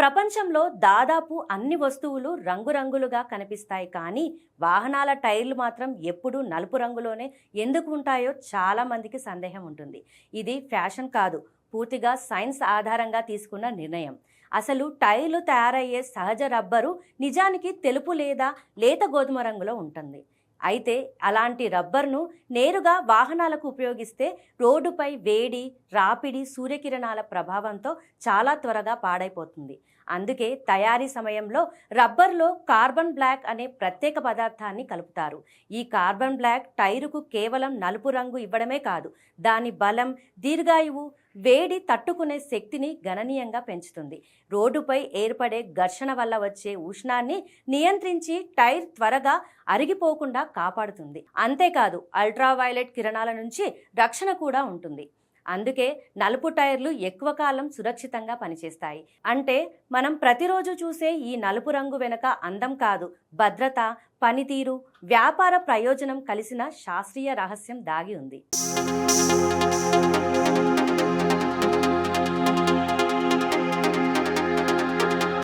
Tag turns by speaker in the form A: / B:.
A: ప్రపంచంలో దాదాపు అన్ని వస్తువులు రంగురంగులుగా కనిపిస్తాయి, కానీ వాహనాల టైర్లు మాత్రం ఎప్పుడూ నలుపు రంగులోనే ఎందుకు ఉంటాయో చాలా మందికి సందేహం ఉంటుంది. ఇది ఫ్యాషన్ కాదు, పూర్తిగా సైన్స్ ఆధారంగా తీసుకున్న నిర్ణయం. అసలు టైర్లు తయారయ్యే సహజ రబ్బరు నిజానికి తెలుపు లేదా లేత గోధుమ రంగులో ఉంటుంది. అయితే అలాంటి రబ్బర్ను నేరుగా వాహనాలకు ఉపయోగిస్తే రోడ్డుపై వేడి, రాపిడి, సూర్యకిరణాల ప్రభావంతో చాలా త్వరగా పాడైపోతుంది. అందుకే తయారీ సమయంలో రబ్బర్లో కార్బన్ బ్లాక్ అనే ప్రత్యేక పదార్థాన్ని కలుపుతారు. ఈ కార్బన్ బ్లాక్ టైరుకు కేవలం నలుపు రంగు ఇవ్వడమే కాదు, దాని బలం, దీర్ఘాయువు, వేడి తట్టుకునే శక్తిని గణనీయంగా పెంచుతుంది. రోడ్డుపై ఏర్పడే ఘర్షణ వల్ల వచ్చే ఉష్ణాన్ని నియంత్రించి టైర్ త్వరగా అరిగిపోకుండా కాపాడుతుంది. అంతేకాదు, అల్ట్రావైలెట్ కిరణాల నుంచి రక్షణ కూడా ఉంటుంది. అందుకే నలుపు టైర్లు ఎక్కువ కాలం సురక్షితంగా పనిచేస్తాయి. అంటే మనం ప్రతిరోజు చూసే ఈ నలుపు రంగు వెనుక అందం కాదు, భద్రత, పనితీరు, వ్యాపార ప్రయోజనం కలిసిన శాస్త్రీయ రహస్యం దాగి ఉంది.